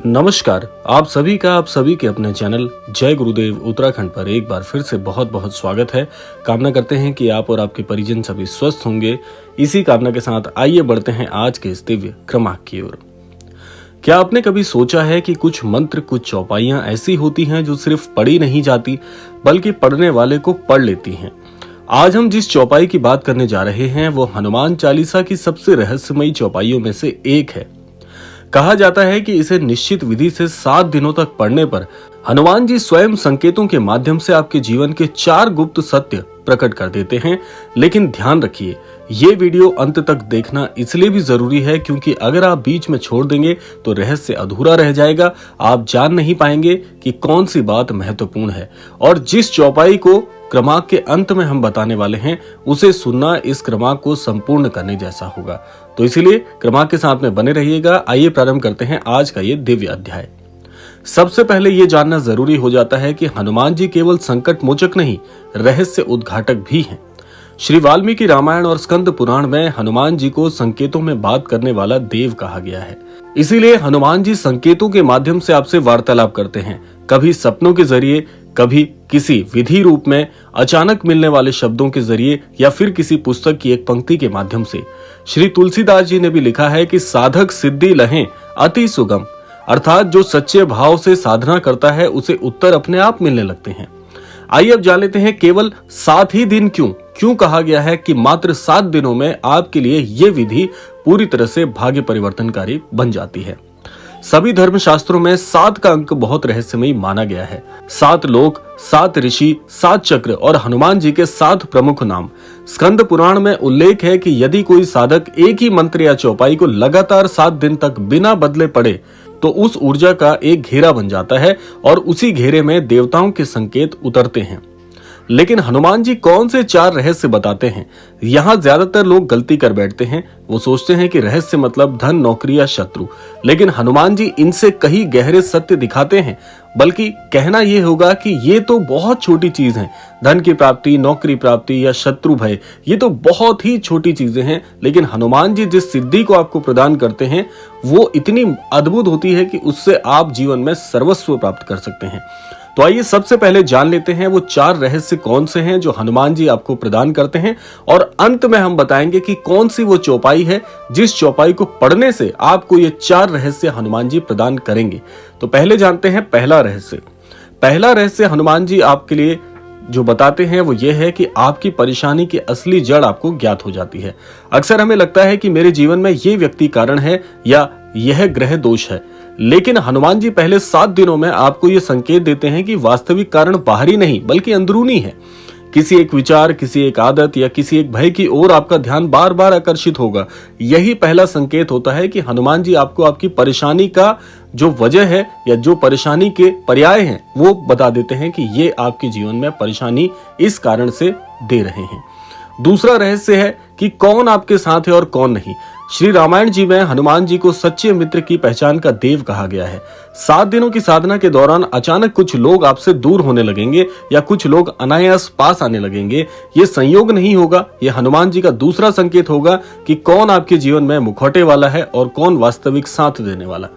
नमस्कार, आप सभी के अपने चैनल जय गुरुदेव उत्तराखंड पर एक बार फिर से बहुत बहुत स्वागत है। कामना करते हैं कि आप और आपके परिजन सभी स्वस्थ होंगे। इसी कामना के साथ आइए बढ़ते हैं आज के इस दिव्य क्रमांक की ओर। क्या आपने कभी सोचा है कि कुछ मंत्र, कुछ चौपाइयां ऐसी होती हैं जो सिर्फ पढ़ी नहीं जाती बल्कि पढ़ने वाले को पढ़ लेती हैं। आज हम जिस चौपाई की बात करने जा रहे हैं वो हनुमान चालीसा की सबसे रहस्यमयी चौपाइयों में से एक है। कहा जाता है कि इसे निश्चित विधि से 7 दिनों तक पढ़ने पर हनुमान जी स्वयं संकेतों के माध्यम से आपके जीवन के 4 गुप्त सत्य प्रकट कर देते हैं। लेकिन ध्यान रखिए, ये वीडियो अंत तक देखना इसलिए भी जरूरी है क्योंकि अगर आप बीच में छोड़ देंगे तो रहस्य अधूरा रह जाएगा। आप जान नहीं पाएंगे कि कौन सी बात महत्वपूर्ण है। और जिस चौपाई को क्रमांक के अंत में हम बताने वाले हैं उसे सुनना इस क्रमांक को संपूर्ण करने जैसा होगा। तो इसीलिए क्रमांक के साथ में बने रहिएगा। आइए प्रारंभ करते हैं आज का ये दिव्य अध्याय। सबसे पहले ये जानना जरूरी हो जाता है कि हनुमान जी केवल संकट मोचक नहीं, रहस्य उद्घाटक भी हैं। श्री वाल्मीकि रामायण और स्कंद पुराण में हनुमान जी को संकेतों में बात करने वाला देव कहा गया है। इसीलिए हनुमान जी संकेतों के माध्यम से आपसे वार्तालाप करते हैं, कभी सपनों के जरिए, कभी किसी विधि रूप में, अचानक मिलने वाले शब्दों के जरिए या फिर किसी पुस्तक की एक पंक्ति के माध्यम से। श्री तुलसीदास जी ने भी लिखा है कि साधक सिद्धि लहें अति सुगम, अर्थात जो सच्चे भाव से साधना करता है उसे उत्तर अपने आप मिलने लगते हैं। आइए अब जान लेते हैं केवल 7 ही दिन क्यों कहा गया है कि मात्र 7 दिनों में आपके लिए ये विधि पूरी तरह से भाग्य परिवर्तनकारी बन जाती है। सभी धर्म शास्त्रों में 7 का अंक बहुत रहस्यमयी माना गया है। 7 लोक, 7 ऋषि, 7 चक्र और हनुमान जी के 7 प्रमुख नाम। स्कंद पुराण में उल्लेख है कि यदि कोई साधक एक ही मंत्र या चौपाई को लगातार 7 दिन तक बिना बदले पढ़े तो उस ऊर्जा का एक घेरा बन जाता है और उसी घेरे में देवताओं के संकेत उतरते हैं। लेकिन हनुमान जी कौन से 4 रहस्य बताते हैं? यहाँ ज्यादातर लोग गलती कर बैठते हैं। वो सोचते हैं कि रहस्य मतलब धन, नौकरी या शत्रु। लेकिन हनुमान जी इनसे कहीं गहरे सत्य दिखाते हैं। बल्कि कहना यह होगा कि ये तो बहुत छोटी चीज है। धन की प्राप्ति, नौकरी प्राप्ति या शत्रु भय, ये तो बहुत ही छोटी चीजें हैं। लेकिन हनुमान जी जिस सिद्धि को आपको प्रदान करते हैं वो इतनी अद्भुत होती है कि उससे आप जीवन में सर्वस्व प्राप्त कर सकते हैं। तो आइए सबसे पहले जान लेते हैं वो 4 रहस्य कौन से हैं जो हनुमान जी आपको प्रदान करते हैं। और अंत में हम बताएंगे कि कौन सी वो चौपाई है जिस चौपाई को पढ़ने से आपको ये 4 रहस्य हनुमान जी प्रदान करेंगे। तो पहले जानते हैं पहला रहस्य। पहला रहस्य हनुमान जी आपके लिए जो बताते हैं वो ये है कि आपकी परेशानी की असली जड़ आपको ज्ञात हो जाती है। अक्सर हमें लगता है कि मेरे जीवन में ये व्यक्ति कारण है या यह ग्रह दोष है, लेकिन हनुमान जी पहले 7 दिनों में आपको ये संकेत देते हैं कि वास्तविक कारण बाहरी नहीं बल्कि अंदरूनी है। किसी एक विचार, किसी एक आदत या किसी एक भय की ओर आपका ध्यान बार बार आकर्षित होगा। यही पहला संकेत होता है कि हनुमान जी आपको आपकी परेशानी का जो वजह है या जो परेशानी के पर्याय हैं वो बता देते हैं कि ये आपके जीवन में परेशानी इस कारण से दे रहे हैं। दूसरा रहस्य है कि कौन आपके साथ है और कौन नहीं। श्री रामायण जी में हनुमान जी को सच्चे मित्र की पहचान का देव कहा गया है। 7 दिनों की साधना के दौरान अचानक कुछ लोग आपसे दूर होने लगेंगे या कुछ लोग अनायास पास आने लगेंगे। ये संयोग नहीं होगा, ये हनुमान जी का दूसरा संकेत होगा कि कौन आपके जीवन में मुखौटे वाला है और कौन वास्तविक साथ देने वाला।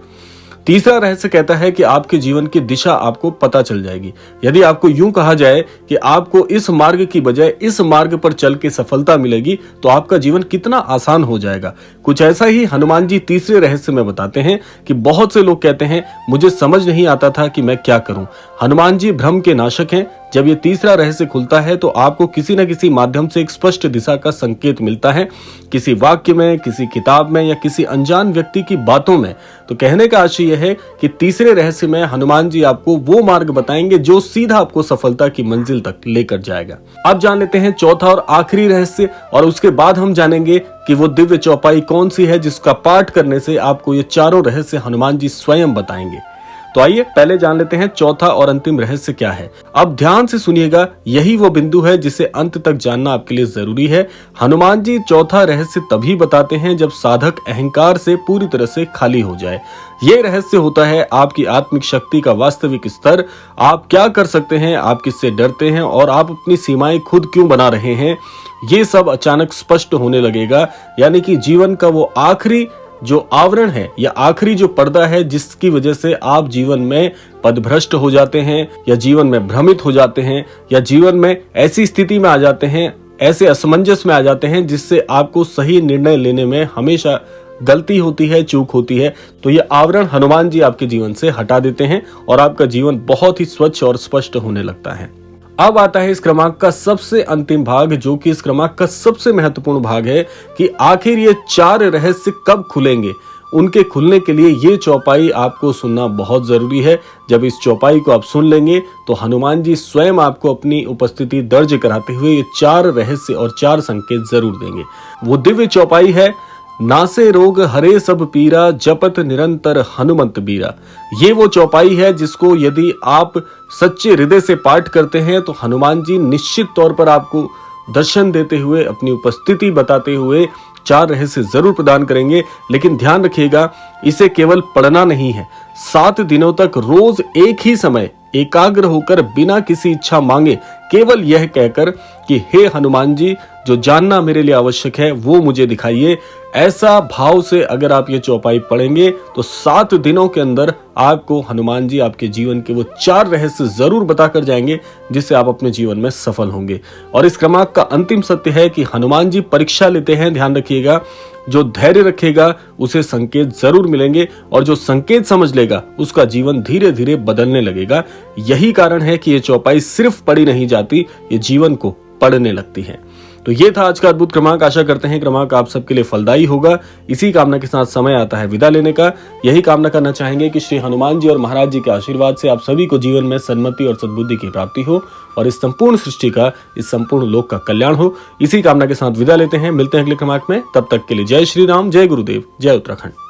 तीसरा रहस्य कहता है कि आपके जीवन की दिशा आपको पता चल जाएगी। यदि आपको यूं कहा जाए कि आपको इस मार्ग की बजाय इस मार्ग पर चल के सफलता मिलेगी तो आपका जीवन कितना आसान हो जाएगा। कुछ ऐसा ही हनुमान जी तीसरे रहस्य में बताते हैं कि बहुत से लोग कहते हैं मुझे समझ नहीं आता था कि मैं क्या करूं। हनुमान जी भ्रम के नाशक हैं। जब ये तीसरा रहस्य खुलता है तो आपको किसी न किसी माध्यम से एक स्पष्ट दिशा का संकेत मिलता है, किसी वाक्य में, किसी किताब में या किसी अनजान व्यक्ति की बातों में। तो कहने का आशय यह है कि तीसरे रहस्य में हनुमान जी आपको वो मार्ग बताएंगे जो सीधा आपको सफलता की मंजिल तक लेकर जाएगा। अब जान लेते हैं चौथा और आखिरी रहस्य और उसके बाद हम जानेंगे कि वो दिव्य चौपाई कौन सी है जिसका पाठ करने से आपको ये 4 रहस्य हनुमान जी स्वयं बताएंगे। तो आइए पहले जान लेते हैं चौथा और अंतिम रहस्य क्या है। अब ध्यान से सुनिएगा, यही वो बिंदु है जिसे अंत तक जानना आपके लिए जरूरी है। हनुमान जी चौथा रहस्य तभी बताते हैं जब साधक अहंकार से पूरी तरह से खाली हो जाए। ये रहस्य होता है आपकी आत्मिक शक्ति का वास्तविक स्तर। आप क्या कर सकते हैं, आप किससे डरते हैं और आप अपनी सीमाएं खुद क्यों बना रहे हैं, ये सब अचानक स्पष्ट होने लगेगा। यानी कि जीवन का वो आखिरी जो आवरण है या आखिरी जो पर्दा है जिसकी वजह से आप जीवन में पदभ्रष्ट हो जाते हैं या जीवन में भ्रमित हो जाते हैं या जीवन में ऐसी स्थिति में आ जाते हैं, ऐसे असमंजस में आ जाते हैं जिससे आपको सही निर्णय लेने में हमेशा गलती होती है, चूक होती है, तो ये आवरण हनुमान जी आपके जीवन से हटा देते हैं और आपका जीवन बहुत ही स्वच्छ और स्पष्ट होने लगता है। अब आता है इस क्रमांक का सबसे अंतिम भाग, जो कि इस क्रमांक का सबसे महत्वपूर्ण भाग है कि आखिर ये 4 रहस्य कब खुलेंगे। उनके खुलने के लिए ये चौपाई आपको सुनना बहुत जरूरी है। जब इस चौपाई को आप सुन लेंगे तो हनुमान जी स्वयं आपको अपनी उपस्थिति दर्ज कराते हुए ये 4 रहस्य और 4 संकेत जरूर देंगे। वो दिव्य चौपाई है, नासे रोग हरे सब पीरा, जपत निरंतर हनुमंत बीरा। ये वो चौपाई है जिसको यदि आप सच्चे हृदय से पाठ करते हैं तो हनुमान जी निश्चित तौर पर आपको दर्शन देते हुए, अपनी उपस्थिति बताते हुए 4 रहस्य जरूर प्रदान करेंगे। लेकिन ध्यान रखिएगा, इसे केवल पढ़ना नहीं है, 7 दिनों तक रोज एक ही समय एकाग्र होकर बिना किसी इच्छा मांगे केवल यह कहकर कि हे हनुमान जी, जो जानना मेरे लिए आवश्यक है वो मुझे दिखाइए, ऐसा भाव से अगर आप ये चौपाई पढ़ेंगे तो 7 दिनों के अंदर आपको हनुमान जी आपके जीवन के वो 4 रहस्य जरूर बताकर जाएंगे जिससे आप अपने जीवन में सफल होंगे। और इस क्रमांक का अंतिम सत्य है कि हनुमान जी परीक्षा लेते हैं, ध्यान रखिएगा। जो धैर्य रखेगा उसे संकेत जरूर मिलेंगे और जो संकेत समझ लेगा उसका जीवन धीरे धीरे बदलने लगेगा। यही कारण है कि ये चौपाई सिर्फ पढ़ी नहीं जाती, ये जीवन को पढ़ने लगती है। तो ये था आज का अद्भुत क्रमांक। आशा करते हैं क्रमांक आप सबके लिए फलदायी होगा। इसी कामना के साथ समय आता है विदा लेने का। यही कामना करना चाहेंगे कि श्री हनुमान जी और महाराज जी के आशीर्वाद से आप सभी को जीवन में सन्मति और सद्बुद्धि की प्राप्ति हो और इस संपूर्ण सृष्टि का, इस संपूर्ण लोक का कल्याण हो। इसी कामना के साथ विदा लेते हैं, मिलते हैं अगले क्रमांक में। तब तक के लिए जय श्री राम, जय गुरुदेव, जय उत्तराखंड।